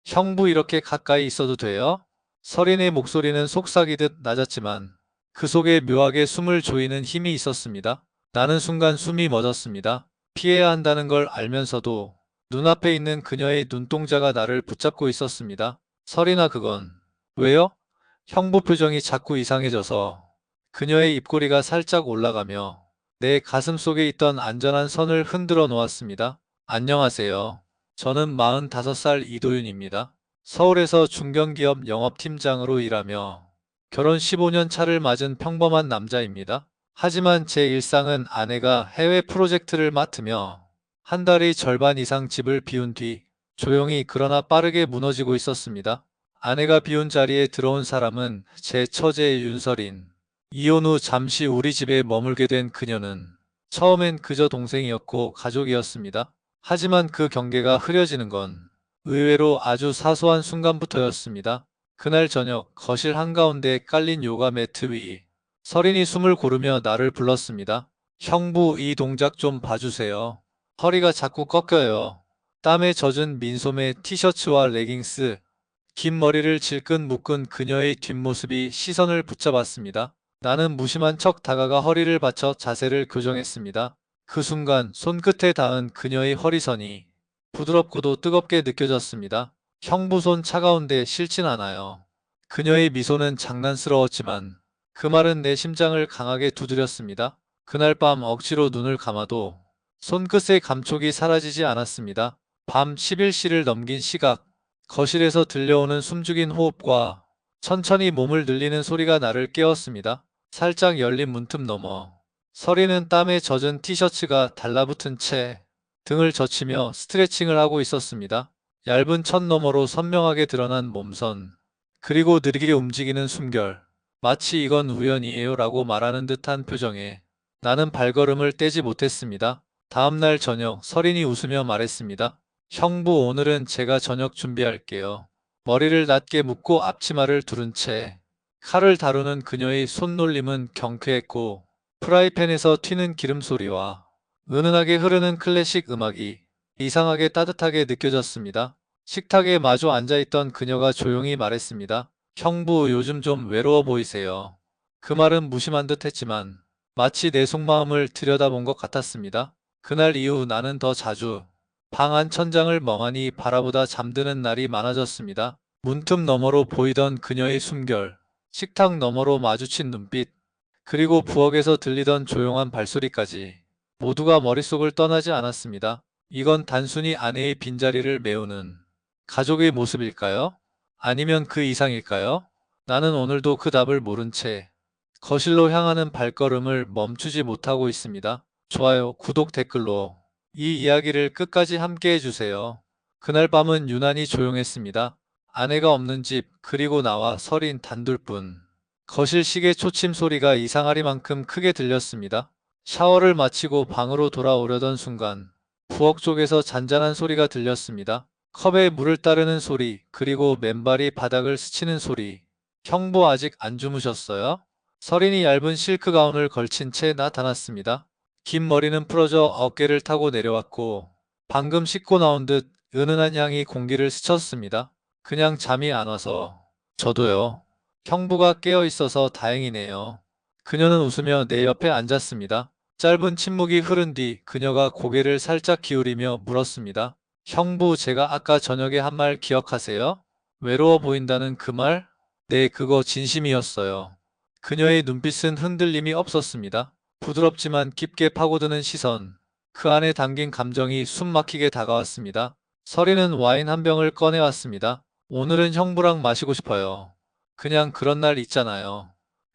형부 이렇게 가까이 있어도 돼요? 서린의 목소리는 속삭이듯 낮았지만 그 속에 묘하게 숨을 조이는 힘이 있었습니다. 나는 순간 숨이 멎었습니다. 피해야 한다는 걸 알면서도 눈앞에 있는 그녀의 눈동자가 나를 붙잡고 있었습니다. 서린아 그건 왜요? 형부 표정이 자꾸 이상해져서 그녀의 입꼬리가 살짝 올라가며 내 가슴 속에 있던 안전한 선을 흔들어 놓았습니다. 안녕하세요. 저는 45살 이도윤입니다. 서울에서 중견기업 영업팀장으로 일하며 결혼 15년 차를 맞은 평범한 남자입니다. 하지만 제 일상은 아내가 해외 프로젝트를 맡으며 한 달의 절반 이상 집을 비운 뒤 조용히 그러나 빠르게 무너지고 있었습니다. 아내가 비운 자리에 들어온 사람은 제 처제 윤설인. 이혼 후 잠시 우리 집에 머물게 된 그녀는 처음엔 그저 동생이었고 가족이었습니다. 하지만 그 경계가 흐려지는 건 의외로 아주 사소한 순간부터였습니다. 그날 저녁 거실 한가운데 깔린 요가 매트 위 설인이 숨을 고르며 나를 불렀습니다. 형부 이 동작 좀 봐주세요. 허리가 자꾸 꺾여요. 땀에 젖은 민소매 티셔츠와 레깅스, 긴 머리를 질끈 묶은 그녀의 뒷모습이 시선을 붙잡았습니다. 나는 무심한 척 다가가 허리를 받쳐 자세를 교정했습니다. 그 순간 손끝에 닿은 그녀의 허리선이 부드럽고도 뜨겁게 느껴졌습니다. 형부 손 차가운데 싫진 않아요. 그녀의 미소는 장난스러웠지만 그 말은 내 심장을 강하게 두드렸습니다. 그날 밤 억지로 눈을 감아도 손끝의 감촉이 사라지지 않았습니다. 밤 11시를 넘긴 시각, 거실에서 들려오는 숨죽인 호흡과 천천히 몸을 늘리는 소리가 나를 깨웠습니다. 살짝 열린 문틈 너머 서리는 땀에 젖은 티셔츠가 달라붙은 채 등을 젖히며 스트레칭을 하고 있었습니다. 얇은 천 너머로 선명하게 드러난 몸선, 그리고 느리게 움직이는 숨결, 마치 이건 우연이에요 라고 말하는 듯한 표정에 나는 발걸음을 떼지 못했습니다. 다음날 저녁 서린이 웃으며 말했습니다. 형부 오늘은 제가 저녁 준비할게요. 머리를 낮게 묶고 앞치마를 두른 채 칼을 다루는 그녀의 손놀림은 경쾌했고 프라이팬에서 튀는 기름 소리와 은은하게 흐르는 클래식 음악이 이상하게 따뜻하게 느껴졌습니다. 식탁에 마주 앉아있던 그녀가 조용히 말했습니다. 형부 요즘 좀 외로워 보이세요. 그 말은 무심한 듯 했지만 마치 내 속마음을 들여다본 것 같았습니다. 그날 이후 나는 더 자주 방 안 천장을 멍하니 바라보다 잠드는 날이 많아졌습니다. 문틈 너머로 보이던 그녀의 숨결, 식탁 너머로 마주친 눈빛, 그리고 부엌에서 들리던 조용한 발소리까지 모두가 머릿속을 떠나지 않았습니다. 이건 단순히 아내의 빈자리를 메우는 가족의 모습일까요? 아니면 그 이상일까요? 나는 오늘도 그 답을 모른 채 거실로 향하는 발걸음을 멈추지 못하고 있습니다. 좋아요, 구독, 댓글로 이 이야기를 끝까지 함께 해주세요. 그날 밤은 유난히 조용했습니다. 아내가 없는 집, 그리고 나와 설인 단둘뿐. 거실 시계 초침 소리가 이상하리만큼 크게 들렸습니다. 샤워를 마치고 방으로 돌아오려던 순간 부엌 쪽에서 잔잔한 소리가 들렸습니다. 컵에 물을 따르는 소리, 그리고 맨발이 바닥을 스치는 소리. 형부 아직 안 주무셨어요? 설인이 얇은 실크 가운을 걸친 채 나타났습니다. 긴 머리는 풀어져 어깨를 타고 내려왔고 방금 씻고 나온 듯 은은한 향이 공기를 스쳤습니다. 그냥 잠이 안 와서. 저도요. 형부가 깨어 있어서 다행이네요. 그녀는 웃으며 내 옆에 앉았습니다. 짧은 침묵이 흐른 뒤 그녀가 고개를 살짝 기울이며 물었습니다. 형부, 제가 아까 저녁에 한 말 기억하세요? 외로워 보인다는 그 말? 네, 그거 진심이었어요. 그녀의 눈빛은 흔들림이 없었습니다. 부드럽지만 깊게 파고드는 시선, 그 안에 담긴 감정이 숨막히게 다가왔습니다. 서리는 와인 한 병을 꺼내왔습니다. 오늘은 형부랑 마시고 싶어요. 그냥 그런 날 있잖아요.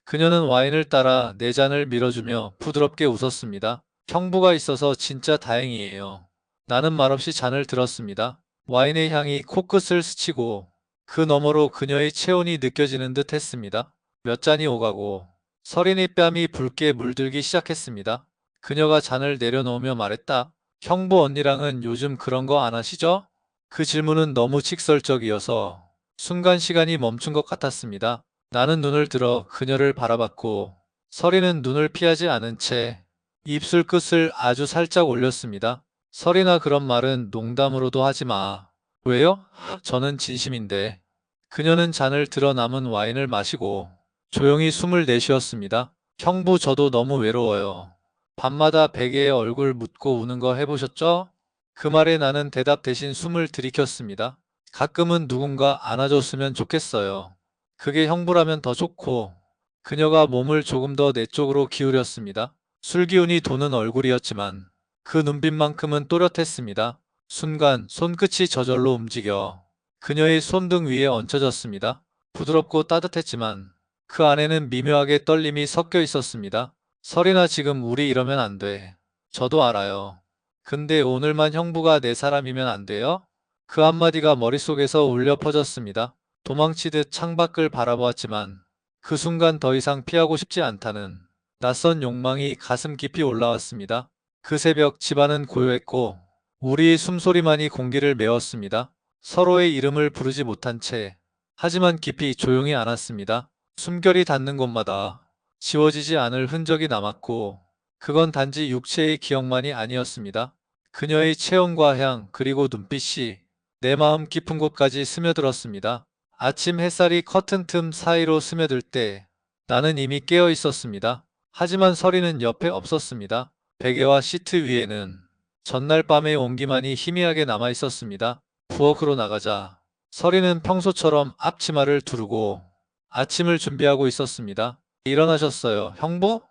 그녀는 와인을 따라 네 잔을 밀어주며 부드럽게 웃었습니다. 형부가 있어서 진짜 다행이에요. 나는 말없이 잔을 들었습니다. 와인의 향이 코끝을 스치고 그 너머로 그녀의 체온이 느껴지는 듯 했습니다. 몇 잔이 오가고 서린의 뺨이 붉게 물들기 시작했습니다. 그녀가 잔을 내려놓으며 말했다. 형부 언니랑은 요즘 그런 거 안 하시죠? 그 질문은 너무 직설적이어서 순간 시간이 멈춘 것 같았습니다. 나는 눈을 들어 그녀를 바라봤고 서린은 눈을 피하지 않은 채 입술 끝을 아주 살짝 올렸습니다. 설이나 그런 말은 농담으로도 하지 마. 왜요? 저는 진심인데. 그녀는 잔을 들어 남은 와인을 마시고 조용히 숨을 내쉬었습니다. 형부, 저도 너무 외로워요. 밤마다 베개에 얼굴 묻고 우는 거 해보셨죠? 그 말에 나는 대답 대신 숨을 들이켰습니다. 가끔은 누군가 안아줬으면 좋겠어요. 그게 형부라면 더 좋고. 그녀가 몸을 조금 더 내 쪽으로 기울였습니다. 술기운이 도는 얼굴이었지만 그 눈빛만큼은 또렷했습니다. 순간 손끝이 저절로 움직여 그녀의 손등 위에 얹혀졌습니다. 부드럽고 따뜻했지만 그 안에는 미묘하게 떨림이 섞여 있었습니다. 설이나, 지금 우리 이러면 안 돼. 저도 알아요. 근데 오늘만 형부가 내 사람이면 안 돼요? 그 한마디가 머릿속에서 울려 퍼졌습니다. 도망치듯 창밖을 바라보았지만 그 순간 더 이상 피하고 싶지 않다는 낯선 욕망이 가슴 깊이 올라왔습니다. 그 새벽 집안은 고요했고 우리의 숨소리만이 공기를 메웠습니다. 서로의 이름을 부르지 못한 채, 하지만 깊이 조용히 안았습니다. 숨결이 닿는 곳마다 지워지지 않을 흔적이 남았고 그건 단지 육체의 기억만이 아니었습니다. 그녀의 체온과 향, 그리고 눈빛이 내 마음 깊은 곳까지 스며들었습니다. 아침 햇살이 커튼 틈 사이로 스며들 때 나는 이미 깨어 있었습니다. 하지만 서리는 옆에 없었습니다. 베개와 시트 위에는 전날 밤의 온기만이 희미하게 남아 있었습니다. 부엌으로 나가자 서리는 평소처럼 앞치마를 두르고 아침을 준비하고 있었습니다. 일어나셨어요, 형부?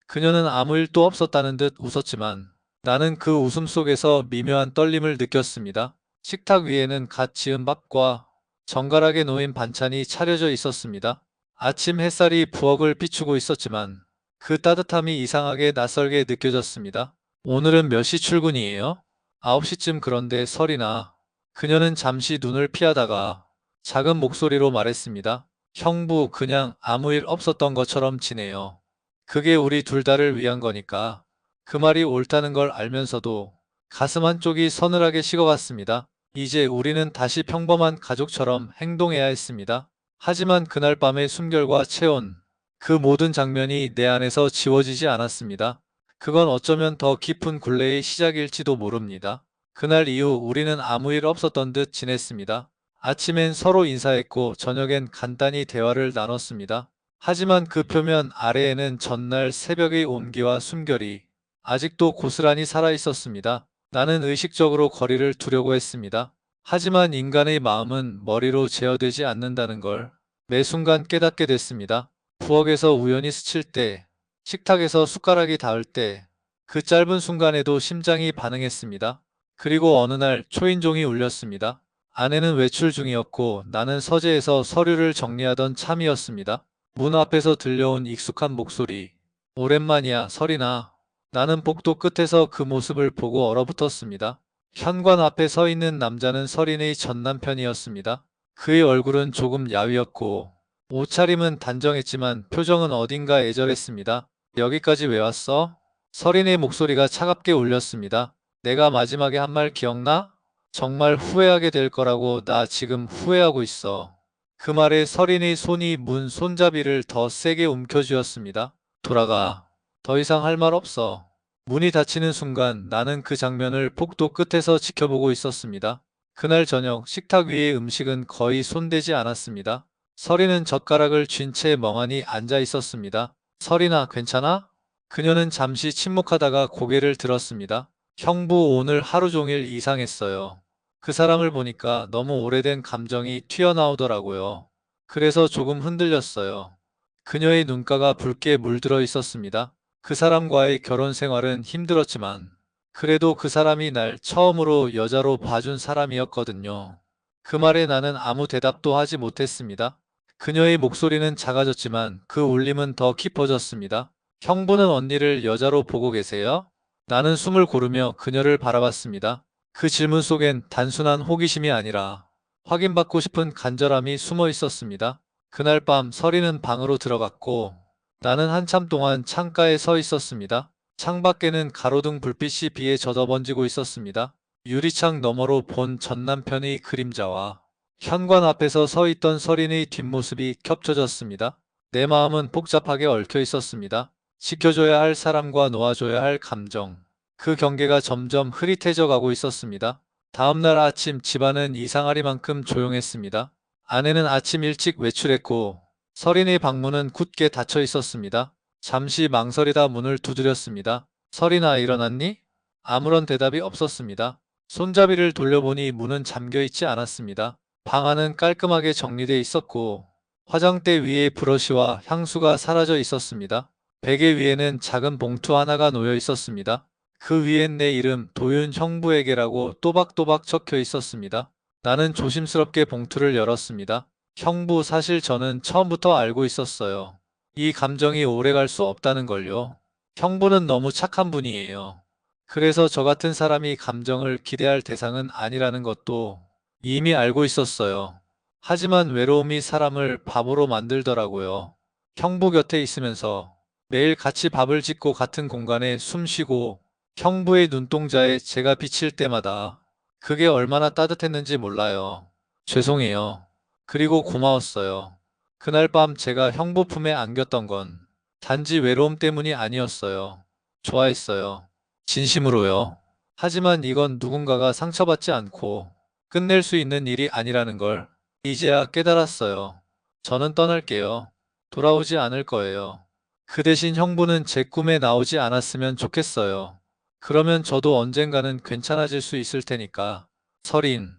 그녀는 아무 일도 없었다는 듯 웃었지만 나는 그 웃음 속에서 미묘한 떨림을 느꼈습니다. 식탁 위에는 갓 지은 밥과 정갈하게 놓인 반찬이 차려져 있었습니다. 아침 햇살이 부엌을 비추고 있었지만 그 따뜻함이 이상하게 낯설게 느껴졌습니다. 오늘은 몇 시 출근이에요? 9시쯤. 그런데 설이나. 그녀는 잠시 눈을 피하다가 작은 목소리로 말했습니다. 형부, 그냥 아무 일 없었던 것처럼 지내요. 그게 우리 둘 다를 위한 거니까. 그 말이 옳다는 걸 알면서도 가슴 한쪽이 서늘하게 식어갔습니다. 이제 우리는 다시 평범한 가족처럼 행동해야 했습니다. 하지만 그날 밤의 숨결과 체온, 그 모든 장면이 내 안에서 지워지지 않았습니다. 그건 어쩌면 더 깊은 굴레의 시작일지도 모릅니다. 그날 이후 우리는 아무 일 없었던 듯 지냈습니다. 아침엔 서로 인사했고 저녁엔 간단히 대화를 나눴습니다. 하지만 그 표면 아래에는 전날 새벽의 온기와 숨결이 아직도 고스란히 살아있었습니다. 나는 의식적으로 거리를 두려고 했습니다. 하지만 인간의 마음은 머리로 제어되지 않는다는 걸 매 순간 깨닫게 됐습니다. 부엌에서 우연히 스칠 때, 식탁에서 숟가락이 닿을 때, 그 짧은 순간에도 심장이 반응했습니다. 그리고 어느 날 초인종이 울렸습니다. 아내는 외출 중이었고 나는 서재에서 서류를 정리하던 참이었습니다. 문 앞에서 들려온 익숙한 목소리. 오랜만이야, 설이나. 나는 복도 끝에서 그 모습을 보고 얼어붙었습니다. 현관 앞에 서 있는 남자는 설인의 전 남편이었습니다. 그의 얼굴은 조금 야위었고 옷차림은 단정했지만 표정은 어딘가 애절했습니다. 여기까지 왜 왔어? 설인의 목소리가 차갑게 울렸습니다. 내가 마지막에 한 말 기억나? 정말 후회하게 될 거라고. 나 지금 후회하고 있어. 그 말에 설인의 손이 문 손잡이를 더 세게 움켜쥐었습니다. 돌아가. 더 이상 할 말 없어. 문이 닫히는 순간 나는 그 장면을 복도 끝에서 지켜보고 있었습니다. 그날 저녁 식탁 위의 음식은 거의 손대지 않았습니다. 설이는 젓가락을 쥔 채 멍하니 앉아 있었습니다. 설이나, 괜찮아? 그녀는 잠시 침묵하다가 고개를 들었습니다. 형부, 오늘 하루 종일 이상했어요. 그 사람을 보니까 너무 오래된 감정이 튀어나오더라고요. 그래서 조금 흔들렸어요. 그녀의 눈가가 붉게 물들어 있었습니다. 그 사람과의 결혼 생활은 힘들었지만 그래도 그 사람이 날 처음으로 여자로 봐준 사람이었거든요. 그 말에 나는 아무 대답도 하지 못했습니다. 그녀의 목소리는 작아졌지만 그 울림은 더 깊어졌습니다. 형부는 언니를 여자로 보고 계세요? 나는 숨을 고르며 그녀를 바라봤습니다. 그 질문 속엔 단순한 호기심이 아니라 확인받고 싶은 간절함이 숨어 있었습니다. 그날 밤 설이는 방으로 들어갔고 나는 한참 동안 창가에 서 있었습니다. 창밖에는 가로등 불빛이 비에 젖어번지고 있었습니다. 유리창 너머로 본 전남편의 그림자와 현관 앞에서 서 있던 설인의 뒷모습이 겹쳐졌습니다. 내 마음은 복잡하게 얽혀 있었습니다. 지켜줘야 할 사람과 놓아줘야 할 감정. 그 경계가 점점 흐릿해져 가고 있었습니다. 다음날 아침 집안은 이상하리만큼 조용했습니다. 아내는 아침 일찍 외출했고 서린의 방문은 굳게 닫혀 있었습니다. 잠시 망설이다 문을 두드렸습니다. 서린아, 일어났니? 아무런 대답이 없었습니다. 손잡이를 돌려보니 문은 잠겨 있지 않았습니다. 방 안은 깔끔하게 정리돼 있었고 화장대 위에 브러쉬와 향수가 사라져 있었습니다. 베개 위에는 작은 봉투 하나가 놓여 있었습니다. 그 위엔 내 이름 도윤 형부에게라고 또박또박 적혀 있었습니다. 나는 조심스럽게 봉투를 열었습니다. 형부, 사실 저는 처음부터 알고 있었어요. 이 감정이 오래갈 수 없다는 걸요. 형부는 너무 착한 분이에요. 그래서 저 같은 사람이 감정을 기대할 대상은 아니라는 것도 이미 알고 있었어요. 하지만 외로움이 사람을 바보로 만들더라고요. 형부 곁에 있으면서 매일 같이 밥을 짓고 같은 공간에 숨 쉬고 형부의 눈동자에 제가 비칠 때마다 그게 얼마나 따뜻했는지 몰라요. 죄송해요. 그리고 고마웠어요. 그날 밤 제가 형부 품에 안겼던 건 단지 외로움 때문이 아니었어요. 좋아했어요. 진심으로요. 하지만 이건 누군가가 상처받지 않고 끝낼 수 있는 일이 아니라는 걸 이제야 깨달았어요. 저는 떠날게요. 돌아오지 않을 거예요. 그 대신 형부는 제 꿈에 나오지 않았으면 좋겠어요. 그러면 저도 언젠가는 괜찮아질 수 있을 테니까. 서린.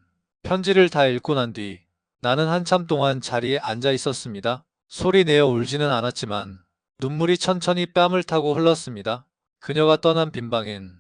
편지를 다 읽고 난 뒤 나는 한참 동안 자리에 앉아 있었습니다. 소리 내어 울지는 않았지만 눈물이 천천히 뺨을 타고 흘렀습니다. 그녀가 떠난 빈방엔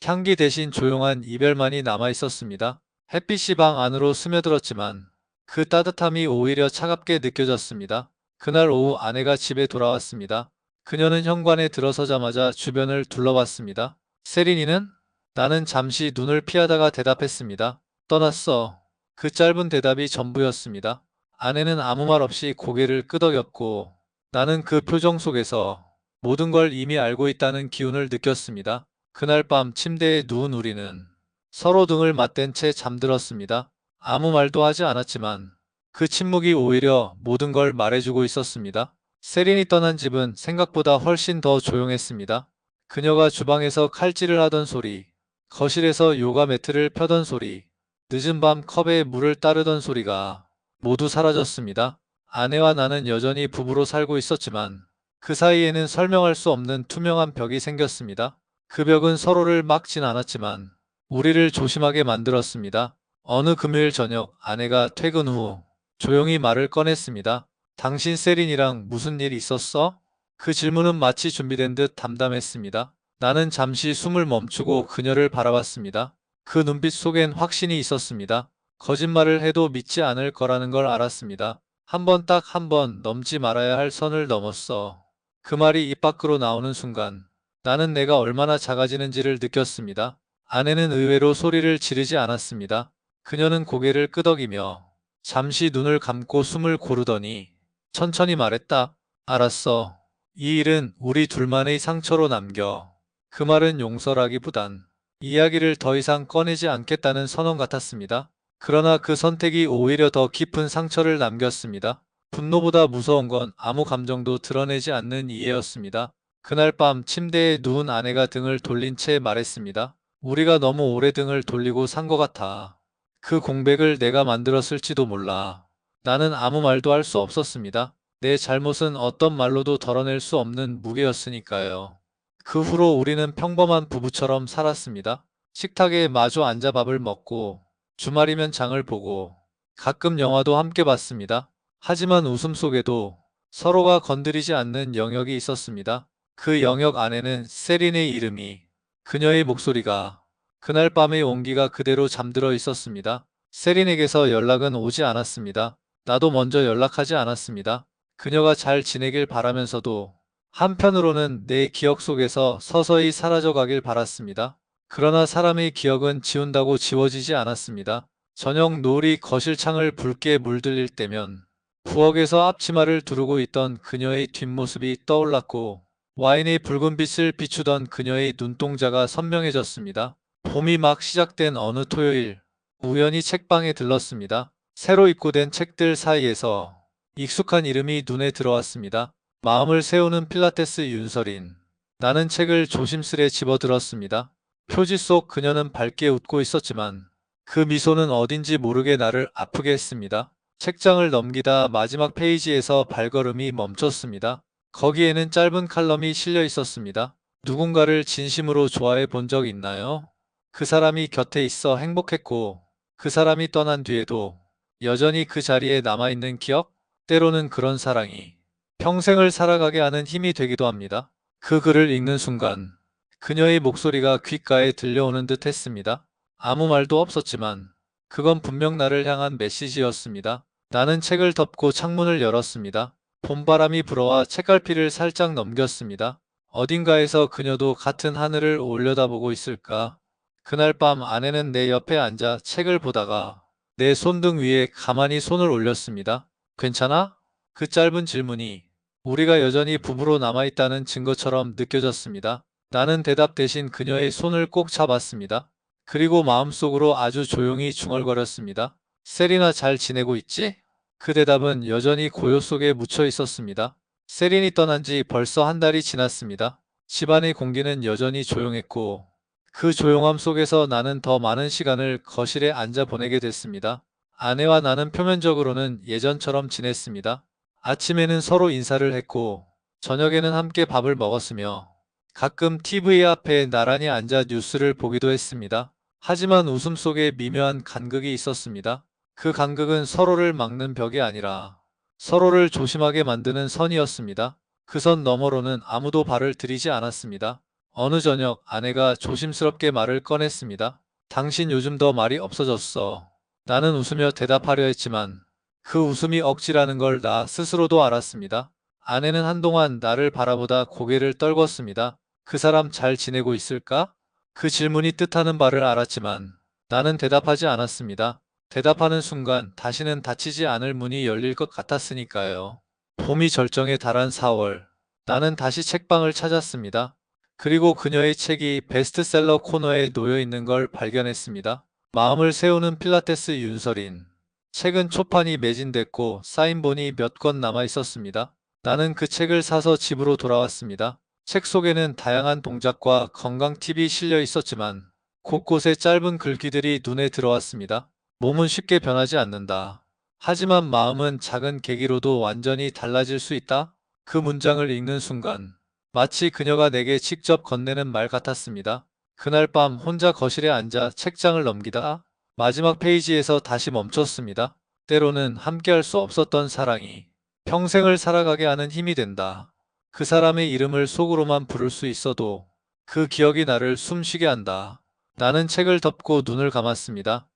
향기 대신 조용한 이별만이 남아 있었습니다. 햇빛이 방 안으로 스며들었지만 그 따뜻함이 오히려 차갑게 느껴졌습니다. 그날 오후 아내가 집에 돌아왔습니다. 그녀는 현관에 들어서자마자 주변을 둘러봤습니다. 세린이는? 나는 잠시 눈을 피하다가 대답했습니다. 떠났어. 그 짧은 대답이 전부였습니다. 아내는 아무 말 없이 고개를 끄덕였고 나는 그 표정 속에서 모든 걸 이미 알고 있다는 기운을 느꼈습니다. 그날 밤 침대에 누운 우리는 서로 등을 맞댄 채 잠들었습니다. 아무 말도 하지 않았지만 그 침묵이 오히려 모든 걸 말해주고 있었습니다. 세린이 떠난 집은 생각보다 훨씬 더 조용했습니다. 그녀가 주방에서 칼질을 하던 소리, 거실에서 요가 매트를 펴던 소리, 늦은 밤 컵에 물을 따르던 소리가 모두 사라졌습니다. 아내와 나는 여전히 부부로 살고 있었지만 그 사이에는 설명할 수 없는 투명한 벽이 생겼습니다. 그 벽은 서로를 막진 않았지만 우리를 조심하게 만들었습니다. 어느 금요일 저녁 아내가 퇴근 후 조용히 말을 꺼냈습니다. 당신 세린이랑 무슨 일 있었어? 그 질문은 마치 준비된 듯 담담했습니다. 나는 잠시 숨을 멈추고 그녀를 바라봤습니다. 그 눈빛 속엔 확신이 있었습니다. 거짓말을 해도 믿지 않을 거라는 걸 알았습니다. 한 번, 딱 한 번 넘지 말아야 할 선을 넘었어. 그 말이 입 밖으로 나오는 순간 나는 내가 얼마나 작아지는지를 느꼈습니다. 아내는 의외로 소리를 지르지 않았습니다. 그녀는 고개를 끄덕이며 잠시 눈을 감고 숨을 고르더니 천천히 말했다. 알았어. 이 일은 우리 둘만의 상처로 남겨. 그 말은 용서라기보단 이야기를 더 이상 꺼내지 않겠다는 선언 같았습니다. 그러나 그 선택이 오히려 더 깊은 상처를 남겼습니다. 분노보다 무서운 건 아무 감정도 드러내지 않는 이해였습니다. 그날 밤 침대에 누운 아내가 등을 돌린 채 말했습니다. 우리가 너무 오래 등을 돌리고 산 것 같아. 그 공백을 내가 만들었을지도 몰라. 나는 아무 말도 할 수 없었습니다. 내 잘못은 어떤 말로도 덜어낼 수 없는 무게였으니까요. 그 후로 우리는 평범한 부부처럼 살았습니다. 식탁에 마주 앉아 밥을 먹고 주말이면 장을 보고 가끔 영화도 함께 봤습니다. 하지만 웃음 속에도 서로가 건드리지 않는 영역이 있었습니다. 그 영역 안에는 세린의 이름이, 그녀의 목소리가, 그날 밤의 온기가 그대로 잠들어 있었습니다. 세린에게서 연락은 오지 않았습니다. 나도 먼저 연락하지 않았습니다. 그녀가 잘 지내길 바라면서도 한편으로는 내 기억 속에서 서서히 사라져가길 바랐습니다. 그러나 사람의 기억은 지운다고 지워지지 않았습니다. 저녁 노을이 거실 창을 붉게 물들일 때면 부엌에서 앞치마를 두르고 있던 그녀의 뒷모습이 떠올랐고 와인의 붉은 빛을 비추던 그녀의 눈동자가 선명해졌습니다. 봄이 막 시작된 어느 토요일, 우연히 책방에 들렀습니다. 새로 입고된 책들 사이에서 익숙한 이름이 눈에 들어왔습니다. 마음을 세우는 필라테스 윤서린. 나는 책을 조심스레 집어들었습니다. 표지 속 그녀는 밝게 웃고 있었지만 그 미소는 어딘지 모르게 나를 아프게 했습니다. 책장을 넘기다 마지막 페이지에서 발걸음이 멈췄습니다. 거기에는 짧은 칼럼이 실려 있었습니다. 누군가를 진심으로 좋아해 본 적 있나요? 그 사람이 곁에 있어 행복했고, 그 사람이 떠난 뒤에도 여전히 그 자리에 남아있는 기억? 때로는 그런 사랑이 평생을 살아가게 하는 힘이 되기도 합니다. 그 글을 읽는 순간 그녀의 목소리가 귓가에 들려오는 듯 했습니다. 아무 말도 없었지만 그건 분명 나를 향한 메시지였습니다. 나는 책을 덮고 창문을 열었습니다. 봄바람이 불어와 책갈피를 살짝 넘겼습니다. 어딘가에서 그녀도 같은 하늘을 올려다보고 있을까? 그날 밤 아내는 내 옆에 앉아 책을 보다가 내 손등 위에 가만히 손을 올렸습니다. 괜찮아? 그 짧은 질문이 우리가 여전히 부부로 남아있다는 증거처럼 느껴졌습니다. 나는 대답 대신 그녀의 손을 꼭 잡았습니다. 그리고 마음속으로 아주 조용히 중얼거렸습니다. 세리나 잘 지내고 있지? 그 대답은 여전히 고요 속에 묻혀 있었습니다. 세린이 떠난 지 벌써 한 달이 지났습니다. 집안의 공기는 여전히 조용했고 그 조용함 속에서 나는 더 많은 시간을 거실에 앉아 보내게 됐습니다. 아내와 나는 표면적으로는 예전처럼 지냈습니다. 아침에는 서로 인사를 했고 저녁에는 함께 밥을 먹었으며 가끔 TV 앞에 나란히 앉아 뉴스를 보기도 했습니다. 하지만 웃음 속에 미묘한 간극이 있었습니다. 그 간극은 서로를 막는 벽이 아니라 서로를 조심하게 만드는 선이었습니다. 그 선 너머로는 아무도 발을 들이지 않았습니다. 어느 저녁 아내가 조심스럽게 말을 꺼냈습니다. 당신 요즘 더 말이 없어졌어. 나는 웃으며 대답하려 했지만 그 웃음이 억지라는 걸 나 스스로도 알았습니다. 아내는 한동안 나를 바라보다 고개를 떨궜습니다. 그 사람 잘 지내고 있을까? 그 질문이 뜻하는 바를 알았지만 나는 대답하지 않았습니다. 대답하는 순간 다시는 닫히지 않을 문이 열릴 것 같았으니까요. 봄이 절정에 달한 4월, 나는 다시 책방을 찾았습니다. 그리고 그녀의 책이 베스트셀러 코너에 놓여 있는 걸 발견했습니다. 마음을 세우는 필라테스 윤서린. 책은 초판이 매진됐고 사인본이 몇 권 남아 있었습니다. 나는 그 책을 사서 집으로 돌아왔습니다. 책 속에는 다양한 동작과 건강 팁이 실려 있었지만 곳곳에 짧은 글귀들이 눈에 들어왔습니다. 몸은 쉽게 변하지 않는다. 하지만 마음은 작은 계기로도 완전히 달라질 수 있다. 그 문장을 읽는 순간 마치 그녀가 내게 직접 건네는 말 같았습니다. 그날 밤 혼자 거실에 앉아 책장을 넘기다 마지막 페이지에서 다시 멈췄습니다. 때로는 함께할 수 없었던 사랑이 평생을 살아가게 하는 힘이 된다. 그 사람의 이름을 속으로만 부를 수 있어도 그 기억이 나를 숨쉬게 한다. 나는 책을 덮고 눈을 감았습니다.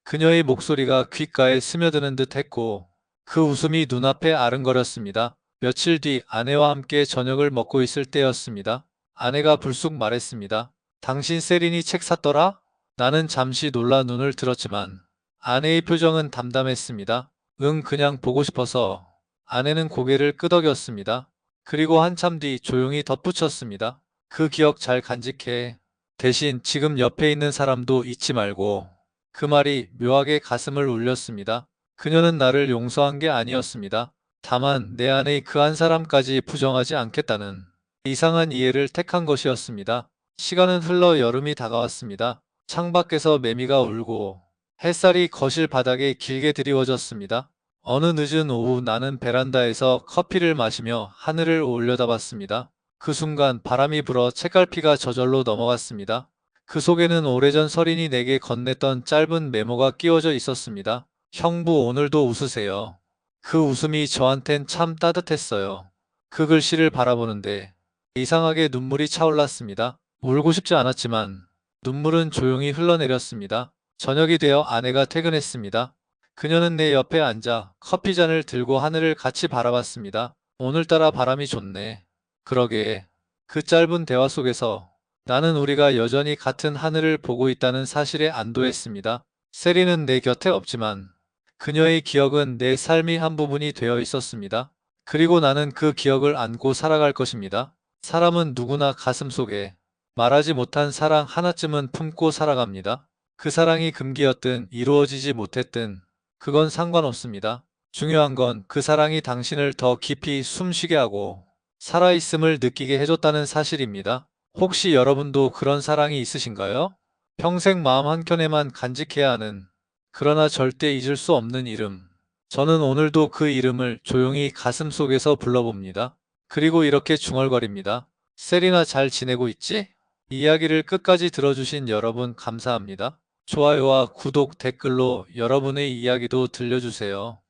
그녀의 목소리가 귓가에 스며드는 듯 했고 그 웃음이 눈앞에 아른거렸습니다. 며칠 뒤 아내와 함께 저녁을 먹고 있을 때였습니다. 아내가 불쑥 말했습니다. 당신 세린이 책 샀더라? 나는 잠시 놀라 눈을 들었지만 아내의 표정은 담담했습니다. 응, 그냥 보고 싶어서. 아내는 고개를 끄덕였습니다. 그리고 한참 뒤 조용히 덧붙였습니다. 그 기억 잘 간직해. 대신 지금 옆에 있는 사람도 잊지 말고. 그 말이 묘하게 가슴을 울렸습니다. 그녀는 나를 용서한 게 아니었습니다. 다만 내 안의 그 한 사람까지 부정하지 않겠다는 이상한 이해를 택한 것이었습니다. 시간은 흘러 여름이 다가왔습니다. 창밖에서 매미가 울고 햇살이 거실 바닥에 길게 드리워졌습니다. 어느 늦은 오후 나는 베란다에서 커피를 마시며 하늘을 올려다봤습니다. 그 순간 바람이 불어 책갈피가 저절로 넘어갔습니다. 그 속에는 오래전 서린이 내게 건넸던 짧은 메모가 끼워져 있었습니다. 형부 오늘도 웃으세요. 그 웃음이 저한텐 참 따뜻했어요. 그 글씨를 바라보는데 이상하게 눈물이 차올랐습니다. 울고 싶지 않았지만 눈물은 조용히 흘러내렸습니다. 저녁이 되어 아내가 퇴근했습니다. 그녀는 내 옆에 앉아 커피잔을 들고 하늘을 같이 바라봤습니다. 오늘따라 바람이 좋네. 그러게. 그 짧은 대화 속에서 나는 우리가 여전히 같은 하늘을 보고 있다는 사실에 안도했습니다. 세리는 내 곁에 없지만 그녀의 기억은 내 삶의 한 부분이 되어 있었습니다. 그리고 나는 그 기억을 안고 살아갈 것입니다. 사람은 누구나 가슴속에 말하지 못한 사랑 하나쯤은 품고 살아갑니다. 그 사랑이 금기였든 이루어지지 못했든 그건 상관없습니다. 중요한 건 그 사랑이 당신을 더 깊이 숨쉬게 하고 살아있음을 느끼게 해줬다는 사실입니다. 혹시 여러분도 그런 사랑이 있으신가요? 평생 마음 한켠에만 간직해야 하는, 그러나 절대 잊을 수 없는 이름. 저는 오늘도 그 이름을 조용히 가슴속에서 불러봅니다. 그리고 이렇게 중얼거립니다. 세리나 잘 지내고 있지? 이야기를 끝까지 들어주신 여러분 감사합니다. 좋아요와 구독, 댓글로 여러분의 이야기도 들려주세요.